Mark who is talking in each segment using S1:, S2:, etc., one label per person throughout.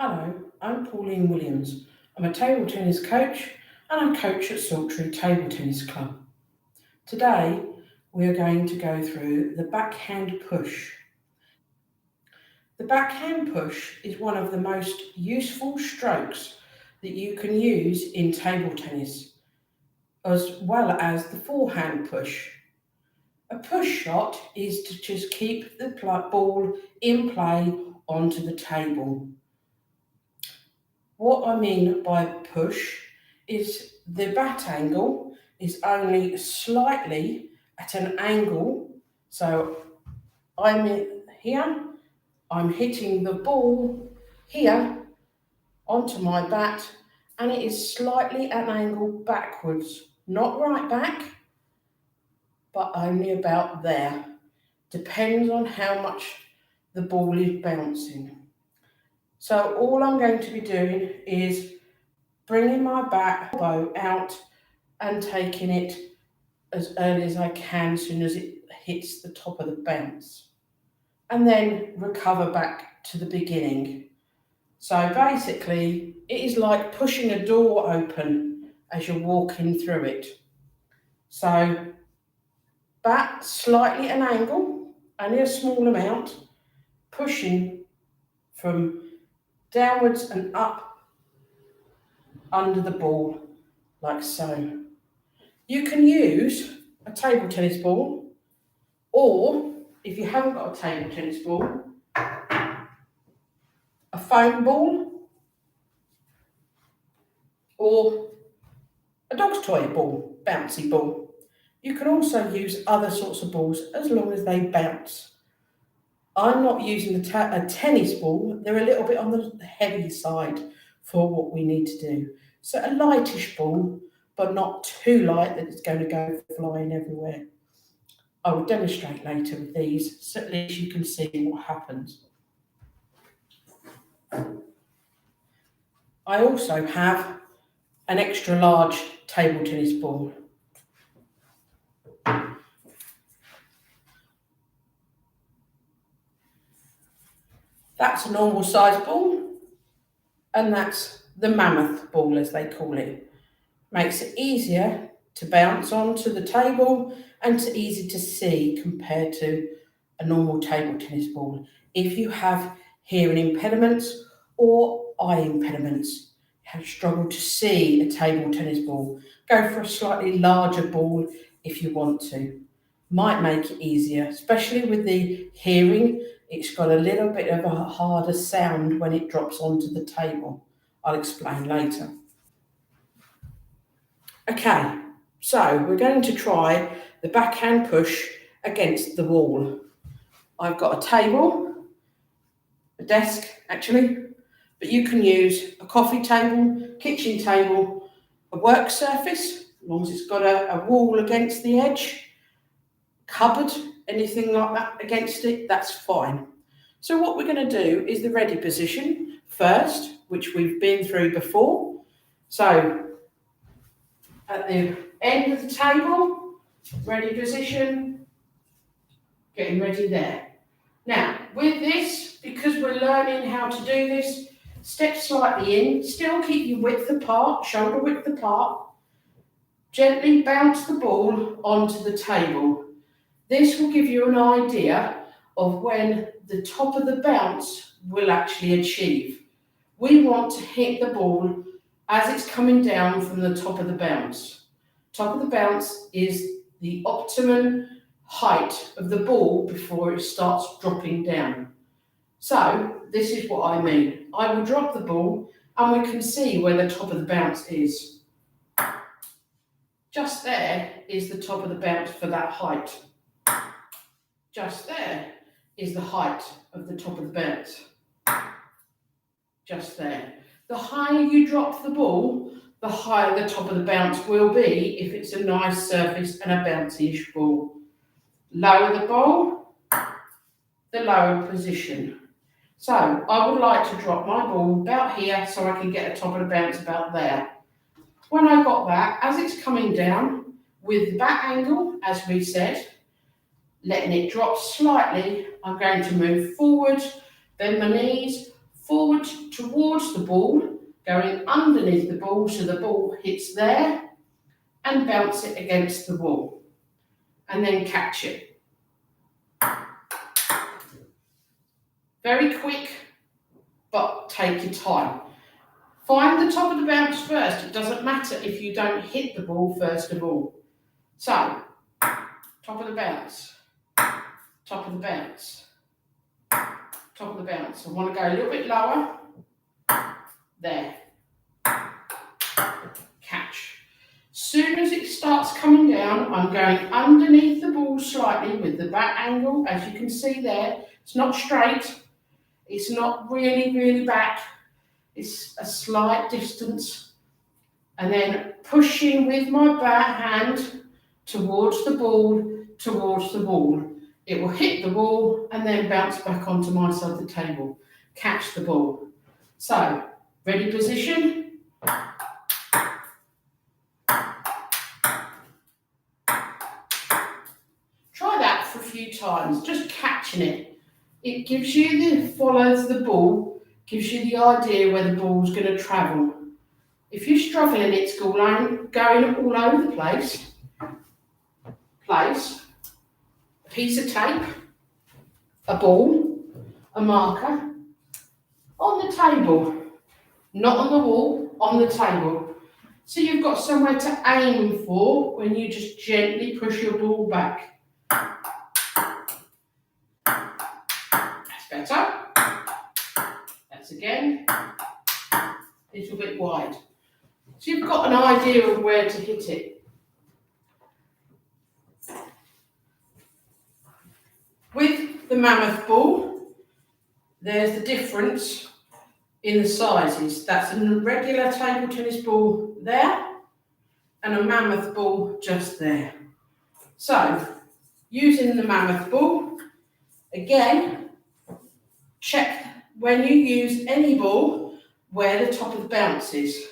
S1: Hello, I'm Pauline Williams. I'm a table tennis coach and I coach at Saltree Table Tennis Club. Today we are going to go through the backhand push. The backhand push is one of the most useful strokes that you can use in table tennis, as well as the forehand push. A push shot is to just keep the ball in play onto the table. What I mean by push is the bat angle is only slightly at an angle. So I'm here, I'm hitting the ball here onto my bat, and it is slightly at an angle backwards, not right back, but only about there. Depends on how much the ball is bouncing. So all I'm going to be doing is bringing my back elbow out and taking it as early as I can, as soon as it hits the top of the bounce, and then recover back to the beginning. So basically, it is like pushing a door open as you're walking through it. So bat slightly at an angle, only a small amount, pushing from downwards and up under the ball, like so. You can use a table tennis ball, or if you haven't got a table tennis ball, a foam ball, or a dog's toy ball, bouncy ball. You can also use other sorts of balls as long as they bounce. I'm not using a tennis ball, they're a little bit on the heavy side for what we need to do. So a lightish ball, but not too light that it's going to go flying everywhere. I will demonstrate later with these, so at least you can see what happens. I also have an extra large table tennis ball. That's a normal size ball, and that's the mammoth ball, as they call it. Makes it easier to bounce onto the table and easy to see compared to a normal table tennis ball. If you have hearing impediments or eye impediments, have struggled to see a table tennis ball, go for a slightly larger ball if you want to. Might make it easier, especially with the hearing. It's got a little bit of a harder sound when it drops onto the table. I'll explain later. Okay, so we're going to try the backhand push against the wall. I've got a table, a desk actually, but you can use a coffee table, kitchen table, a work surface, as long as it's got a wall against the edge, cupboard, anything like that against it, that's fine. So what we're going to do is the ready position first, which we've been through before. So at the end of the table, ready position, getting ready there. Now, with this, because we're learning how to do this, step slightly in, still keep your width apart, shoulder width apart, gently bounce the ball onto the table. This will give you an idea of when the top of the bounce will actually achieve. We want to hit the ball as it's coming down from the top of the bounce. Top of the bounce is the optimum height of the ball before it starts dropping down. So this is what I mean. I will drop the ball and we can see where the top of the bounce is. Just there is the top of the bounce for that height. Just there is the height of the top of the bounce. Just there. The higher you drop the ball, the higher the top of the bounce will be if it's a nice surface and a bouncy-ish ball. Lower the ball, the lower position. So I would like to drop my ball about here so I can get the top of the bounce about there. When I got that, as it's coming down with the back angle, as we said, letting it drop slightly, I'm going to move forward, bend my knees, forward towards the ball, going underneath the ball so the ball hits there, and bounce it against the wall, and then catch it. Very quick, but take your time. Find the top of the bounce first. It doesn't matter if you don't hit the ball first of all. So, top of the bounce, top of the bounce, top of the bounce. I want to go a little bit lower. There. Catch. Soon as it starts coming down, I'm going underneath the ball slightly with the back angle. As you can see there, it's not straight. It's not really back. It's a slight distance. And then pushing with my back hand towards the ball, towards the ball. It will hit the ball and then bounce back onto my side of the table. Catch the ball. So, ready position. Try that for a few times, just catching it. It gives you follows the ball, gives you the idea where the ball's going to travel. If you're struggling, it's going all over the place. Place a piece of tape, a ball, a marker on the table, not on the wall, on the table. So you've got somewhere to aim for when you just gently push your ball back. That's better. That's again a little bit wide. So you've got an idea of where to hit it. With the mammoth ball, there's the difference in the sizes. That's a regular table tennis ball there and a mammoth ball just there. So, using the mammoth ball, again, check when you use any ball where the top of the bounce is.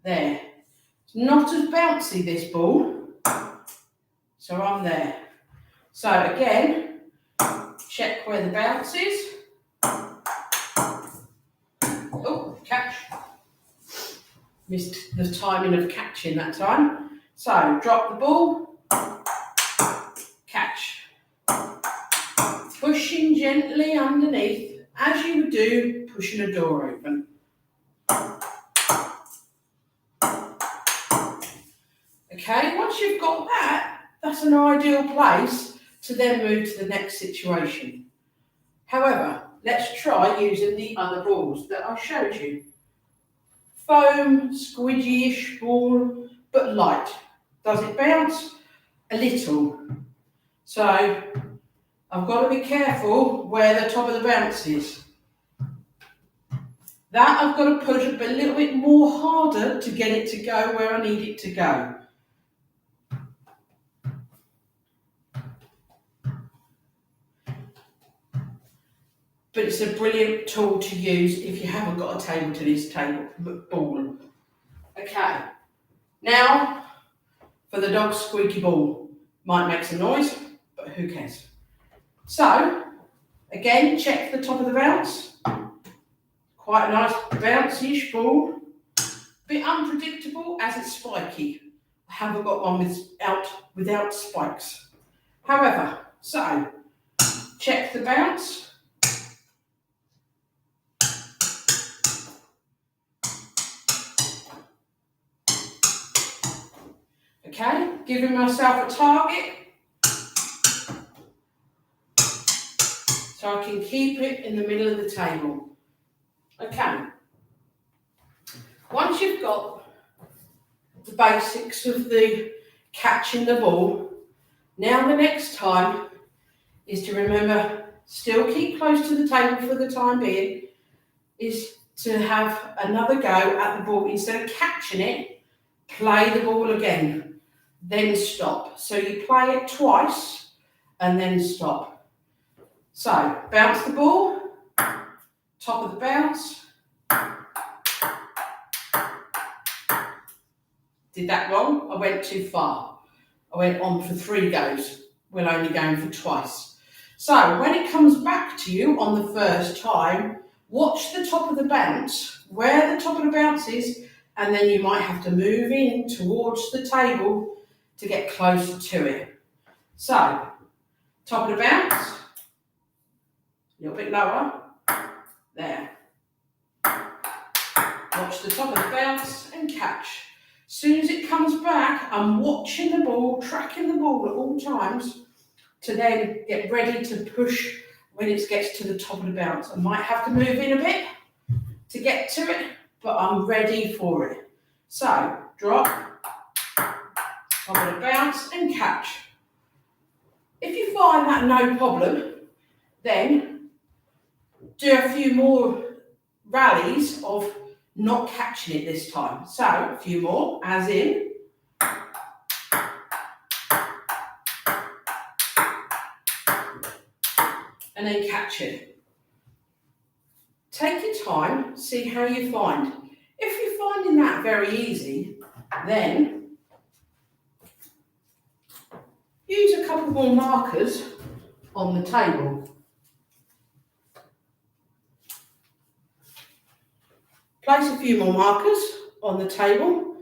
S1: There. It's not as bouncy, this ball, so I'm there. So again, check where the bounce is. Oh, catch. Missed the timing of catching that time. So drop the ball, catch. Pushing gently underneath, as you would do pushing a door open. Okay, once you've got that, that's an ideal place to then move to the next situation. However, let's try using the other balls that I showed you. Foam, squidgy-ish ball, but light. Does it bounce? A little. So, I've got to be careful where the top of the bounce is. That I've got to push a little bit more harder to get it to go where I need it to go. But it's a brilliant tool to use if you haven't got a table tennis ball. Okay, now for the dog's squeaky ball. Might make some noise, but who cares? So, again, check the top of the bounce. Quite a nice bouncy-ish ball. Bit unpredictable as it's spiky. I haven't got one without spikes. However, so, check the bounce. Okay, giving myself a target so I can keep it in the middle of the table. Okay, once you've got the basics of the catching the ball, now the next time is to remember, still keep close to the table for the time being, is to have another go at the ball. Instead of catching it, play the ball again. Then stop. So you play it twice and then stop. So bounce the ball, top of the bounce. Did that wrong? I went too far. I went on for 3 goes. We're only going for twice. So when it comes back to you on the first time, Watch the top of the bounce, where the top of the bounce is, and then you might have to move in towards the table to get closer to it. So, top of the bounce, a little bit lower, there. Watch the top of the bounce and catch. As soon as it comes back, I'm watching the ball, tracking the ball at all times to then get ready to push when it gets to the top of the bounce. I might have to move in a bit to get to it, but I'm ready for it. So, drop, top of the bounce and catch. If you find that no problem, then do a few more rallies of not catching it this time. So, a few more, as in, and then catch it. Take your time, see how you find. If you're finding that very easy, then use a couple more markers on the table. Place a few more markers on the table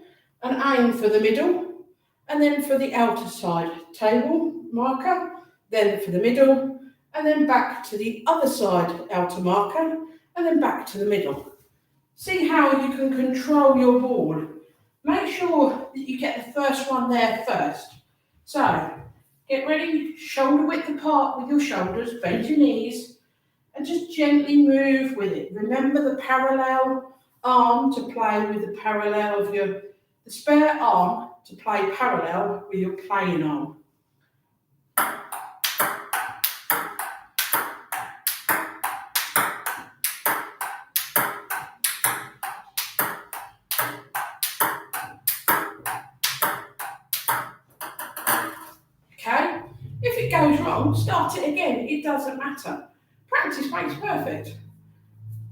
S1: and aim for the middle, and then for the outer side table marker, then for the middle, and then back to the other side outer marker, and then back to the middle. See how you can control your ball. Make sure that you get the first one there first. So, get ready, shoulder width apart with your shoulders, bend your knees, and just gently move with it. Remember the parallel arm to play with the parallel of the spare arm to play parallel with your playing arm. Okay? If it goes wrong, start it again. It doesn't matter. Practice makes perfect.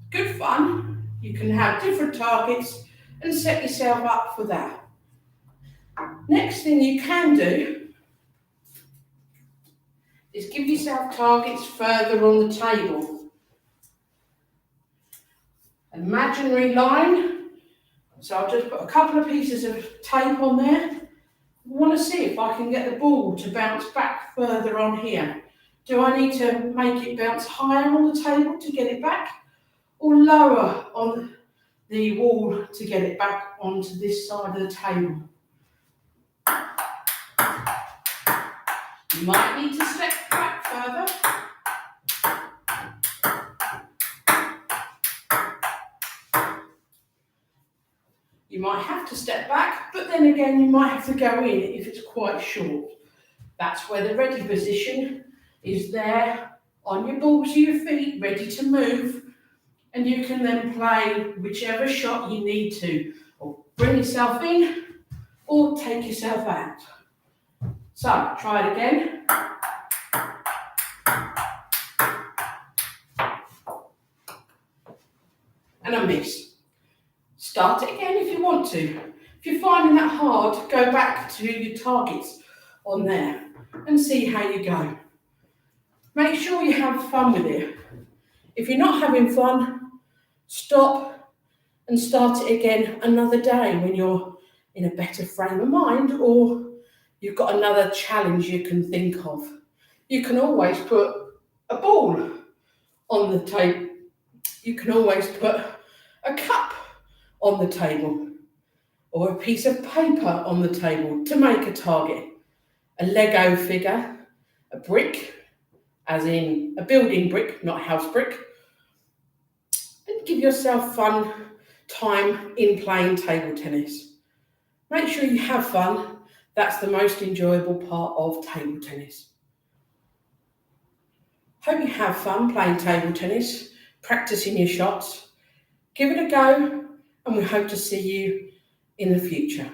S1: Good fun. You can have different targets and set yourself up for that. Next thing you can do is give yourself targets further on the table. An imaginary line. So I'll just put a couple of pieces of tape on there. I want to see if I can get the ball to bounce back further on here. Do I need to make it bounce higher on the table to get it back, or lower on the wall to get it back onto this side of the table? You might need to step back further. You might have to step back, but then again you might have to go in if it's quite short. That's where the ready position is there on your balls of your feet, ready to move, and you can then play whichever shot you need to, or bring yourself in, or take yourself out. So, try it again. And a miss. Start it again if you want to. If you're finding that hard, go back to your targets on there and see how you go. Make sure you have fun with it. If you're not having fun, stop and start it again another day when you're in a better frame of mind, or you've got another challenge you can think of. You can always put a ball on the table. You can always put a cup on the table, or a piece of paper on the table to make a target. A Lego figure, a brick, as in a building brick, not a house brick, and give yourself fun time in playing table tennis. Make sure you have fun. That's the most enjoyable part of table tennis. Hope you have fun playing table tennis, practicing your shots. Give it a go, and we hope to see you in the future.